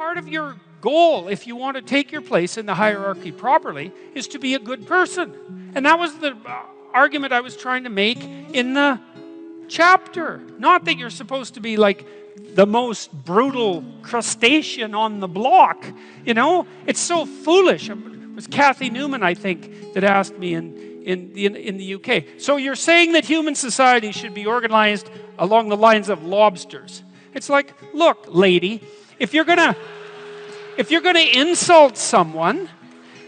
part of your goal, if you want to take your place in the hierarchy properly, is to be a good person. And that was the argument I was trying to make in the chapter. Not that you're supposed to be like the most brutal crustacean on the block. You know, it's so foolish. It was Kathy Newman, I think, that asked me in the UK. So you're saying that human society should be organized along the lines of lobsters. It's like, look, lady, if you're gonna insult someone,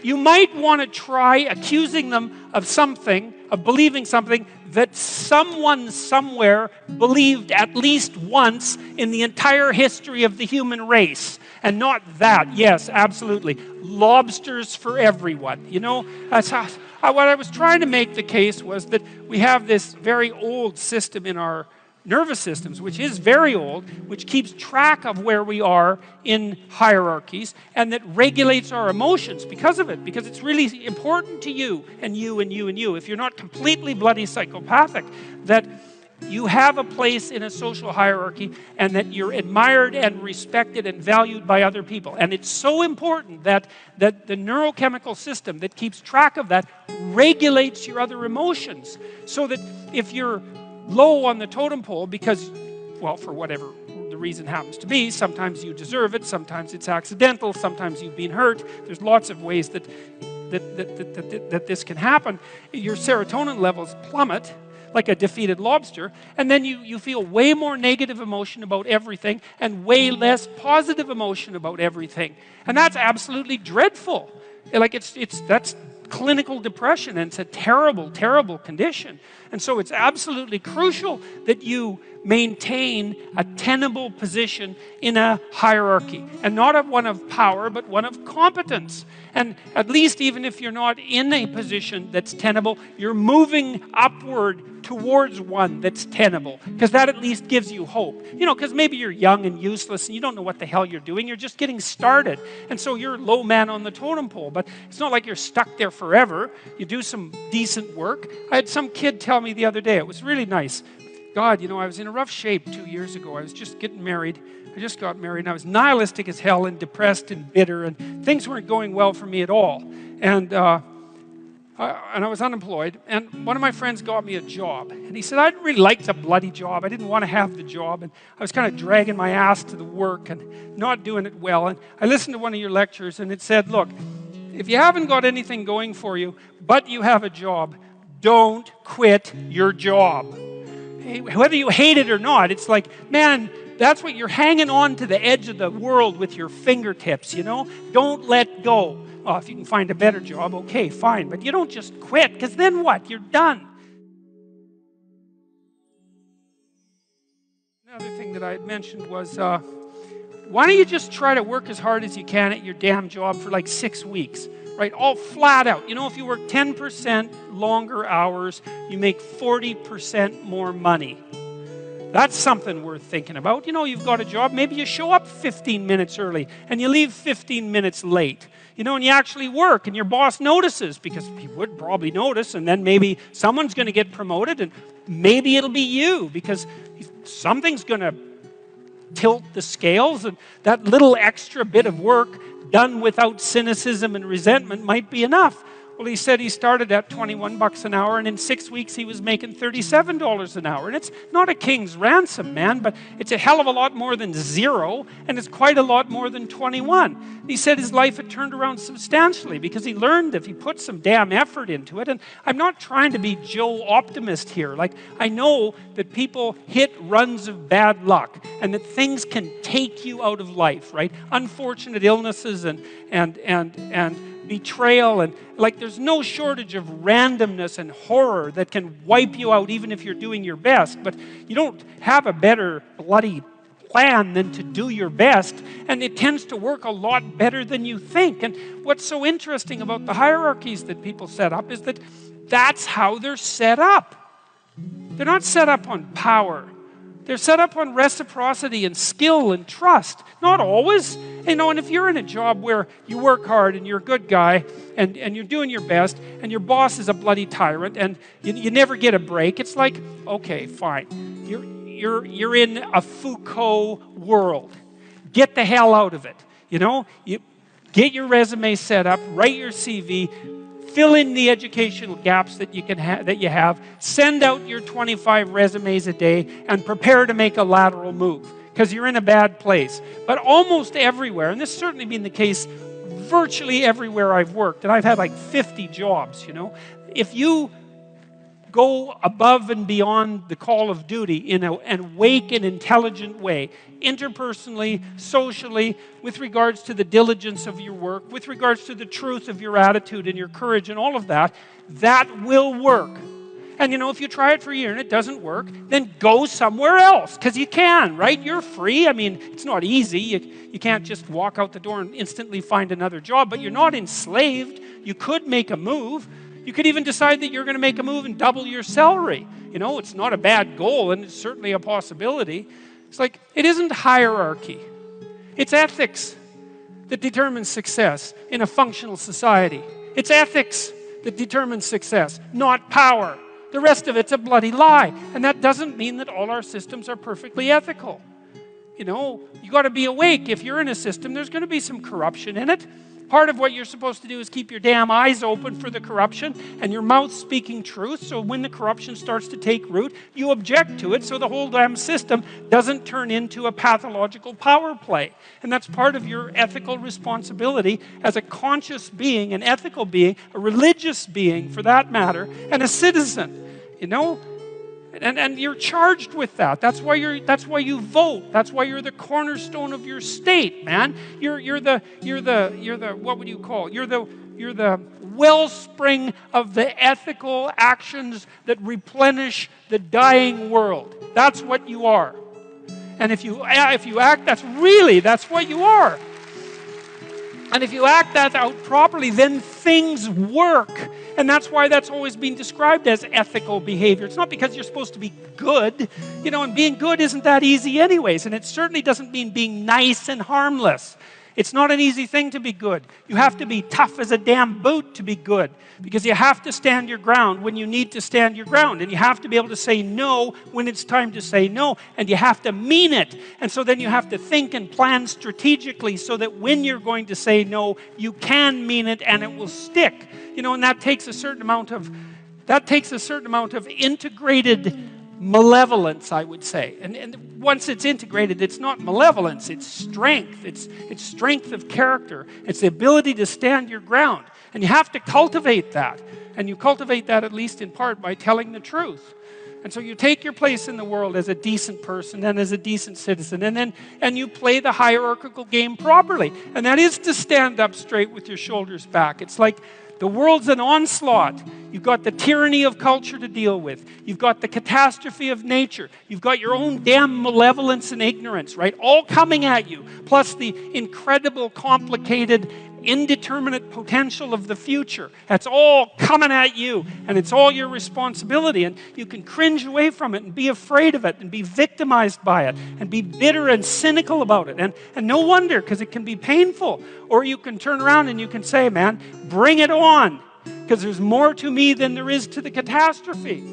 you might want to try accusing them of something, of believing something that someone somewhere believed at least once in the entire history of the human race. And not that. Yes, absolutely. Lobsters for everyone. You know, that's how, what I was trying to make the case was that we have this very old system in our nervous systems, which is very old, which keeps track of where we are in hierarchies, and that regulates our emotions because of it, because it's really important to you, and you, and you, and you, if you're not completely bloody psychopathic, that you have a place in a social hierarchy, and that you're admired and respected and valued by other people. And it's so important that the neurochemical system that keeps track of that regulates your other emotions, so that if you're low on the totem pole because, well, for whatever the reason happens to be, sometimes you deserve it, sometimes it's accidental, sometimes you've been hurt. There's lots of ways that this can happen. Your serotonin levels plummet like a defeated lobster, and then you feel way more negative emotion about everything and way less positive emotion about everything. And that's absolutely dreadful. Like that's clinical depression, and it's a terrible, terrible condition. And so it's absolutely crucial that you maintain a tenable position in a hierarchy, and not one of power, but one of competence. And at least even if you're not in a position that's tenable, you're moving upward towards one that's tenable, because that at least gives you hope. You know, because maybe you're young and useless and you don't know what the hell you're doing. You're just getting started. And so you're low man on the totem pole, but it's not like you're stuck there forever. You do some decent work. I had some kid tell me the other day, it was really nice. God, you know, I was in a rough shape 2 years ago. I was just getting married. I just got married, and I was nihilistic as hell and depressed and bitter, and things weren't going well for me at all. And I was unemployed, and one of my friends got me a job. And he said, I didn't really like the bloody job. I didn't want to have the job, and I was kind of dragging my ass to the work and not doing it well. And I listened to one of your lectures, and it said, look, if you haven't got anything going for you, but you have a job, don't quit your job. Whether you hate it or not, it's like, man, that's what you're hanging on to the edge of the world with your fingertips, you know? Don't let go. Well, if you can find a better job, okay, fine. But you don't just quit, because then what? You're done. Another thing that I had mentioned was, why don't you just try to work as hard as you can at your damn job for like 6 weeks? Right, all flat out. You know, if you work 10% longer hours, you make 40% more money. That's something worth thinking about. You know, you've got a job, maybe you show up 15 minutes early and you leave 15 minutes late. You know, and you actually work and your boss notices, because he would probably notice, and then maybe someone's going to get promoted, and maybe it'll be you, because something's going to tilt the scales, and that little extra bit of work done without cynicism and resentment might be enough. Well, he said he started at $21 an hour, and in 6 weeks he was making $37 an hour. And it's not a king's ransom, man, but it's a hell of a lot more than zero, and it's quite a lot more than 21. He said his life had turned around substantially because he learned if he put some damn effort into it. And I'm not trying to be Joe Optimist here. Like, I know that people hit runs of bad luck, and that things can take you out of life, right? Unfortunate illnesses and betrayal, and like there's no shortage of randomness and horror that can wipe you out even if you're doing your best. But you don't have a better bloody plan than to do your best, and it tends to work a lot better than you think. And what's so interesting about the hierarchies that people set up is that that's how they're set up. They're not set up on power. They're set up on reciprocity and skill and trust. Not always. You know, and if you're in a job where you work hard and you're a good guy and you're doing your best and your boss is a bloody tyrant and you never get a break, it's like, okay, fine. You're in a Foucault world. Get the hell out of it. You get your resume set up, write your CV, fill in the educational gaps that you have, send out your 25 resumes a day, and prepare to make a lateral move because you're in a bad place. But almost everywhere, and this has certainly been the case virtually everywhere I've worked, and I've had like 50 jobs, if you go above and beyond the call of duty in an awake and intelligent way, interpersonally, socially, with regards to the diligence of your work, with regards to the truth of your attitude and your courage and all of that, that will work. And if you try it for a year and it doesn't work, then go somewhere else, because you can, right? You're free. I mean, it's not easy. You can't just walk out the door and instantly find another job, but you're not enslaved. You could make a move. You could even decide that you're going to make a move and double your salary. It's not a bad goal, and it's certainly a possibility. It's like, it isn't hierarchy. It's ethics that determines success in a functional society. It's ethics that determines success, not power. The rest of it's a bloody lie. And that doesn't mean that all our systems are perfectly ethical. You got to be awake. If you're in a system, there's going to be some corruption in it. Part of what you're supposed to do is keep your damn eyes open for the corruption and your mouth speaking truth, so when the corruption starts to take root, you object to it so the whole damn system doesn't turn into a pathological power play. And that's part of your ethical responsibility as a conscious being, an ethical being, a religious being for that matter, and a citizen. And you're charged with that. That's why you vote. That's why you're the cornerstone of your state, man. You're the what would you call it? You're the wellspring of the ethical actions that replenish the dying world. That's what you are. And if you act, that's what you are. And if you act that out properly, then things work. And that's why that's always been described as ethical behavior. It's not because you're supposed to be good, and being good isn't that easy anyways. And it certainly doesn't mean being nice and harmless. It's not an easy thing to be good. You have to be tough as a damn boot to be good, because you have to stand your ground when you need to stand your ground, and you have to be able to say no when it's time to say no, and you have to mean it. And so then you have to think and plan strategically so that when you're going to say no, you can mean it and it will stick. And that takes a certain amount of integrated malevolence, I would say. And once it's integrated, it's not malevolence, it's strength. It's strength of character. It's the ability to stand your ground. And you have to cultivate that. And you cultivate that at least in part by telling the truth. And so you take your place in the world as a decent person and as a decent citizen, and you play the hierarchical game properly. And that is to stand up straight with your shoulders back. It's like the world's an onslaught. You've got the tyranny of culture to deal with. You've got the catastrophe of nature. You've got your own damn malevolence and ignorance, right? All coming at you. Plus the incredible, complicated, indeterminate potential of the future. That's all coming at you, and it's all your responsibility. And you can cringe away from it and be afraid of it and be victimized by it and be bitter and cynical about it. And no wonder, because it can be painful. Or you can turn around and you can say, man, bring it on, because there's more to me than there is to the catastrophe.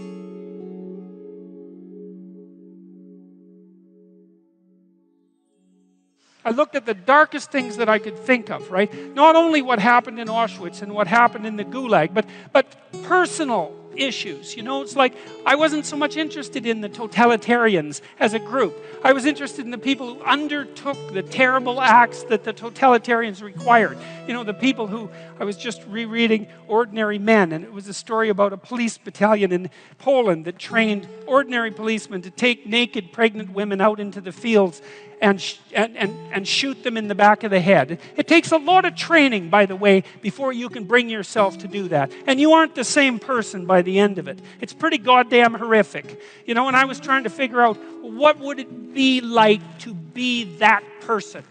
I looked at the darkest things that I could think of, right? Not only what happened in Auschwitz and what happened in the Gulag, but personal issues. It's like I wasn't so much interested in the totalitarians as a group. I was interested in the people who undertook the terrible acts that the totalitarians required. The people who, I was just rereading Ordinary Men, and it was a story about a police battalion in Poland that trained ordinary policemen to take naked pregnant women out into the fields and shoot them in the back of the head. It takes a lot of training, by the way, before you can bring yourself to do that. And you aren't the same person by the end of it. It's pretty goddamn horrific. And I was trying to figure out, what would it be like to be that person?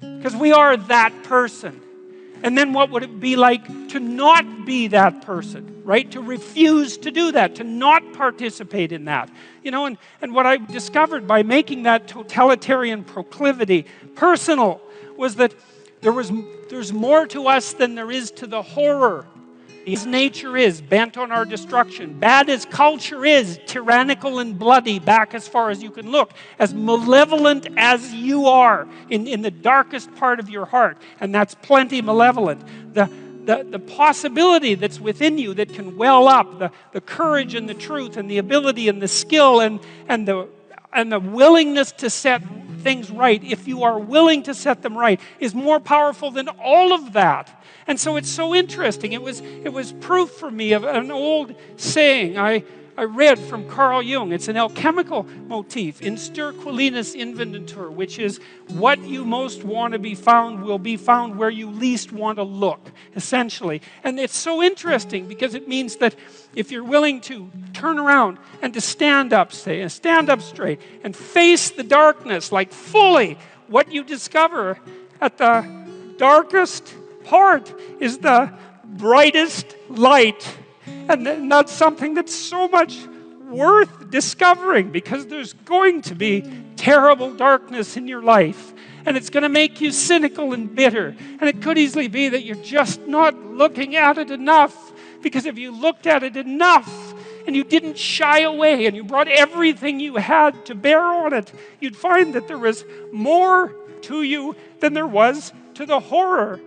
Because we are that person. And then what would it be like to not be that person, right? To refuse to do that, to not participate in that. And what I discovered by making that totalitarian proclivity personal was that there's more to us than there is to the horror. as nature is, bent on our destruction, bad as culture is, tyrannical and bloody, back as far as you can look, as malevolent as you are in the darkest part of your heart, and that's plenty malevolent, the possibility that's within you that can well up, the courage and the truth and the ability and the skill and the willingness to set things right, if you are willing to set them right, is more powerful than all of that. And so it's so interesting. It was proof for me of an old saying I read from Carl Jung. It's an alchemical motif, in stir qualinus inventur, which is what you most want to be found will be found where you least want to look, essentially. And it's so interesting because it means that if you're willing to turn around and to stand up, say, and stand up straight and face the darkness like fully, what you discover at the darkest part is the brightest light. And that's something that's so much worth discovering, because there's going to be terrible darkness in your life. And it's going to make you cynical and bitter. And it could easily be that you're just not looking at it enough. Because if you looked at it enough and you didn't shy away and you brought everything you had to bear on it, you'd find that there was more to you than there was to the horror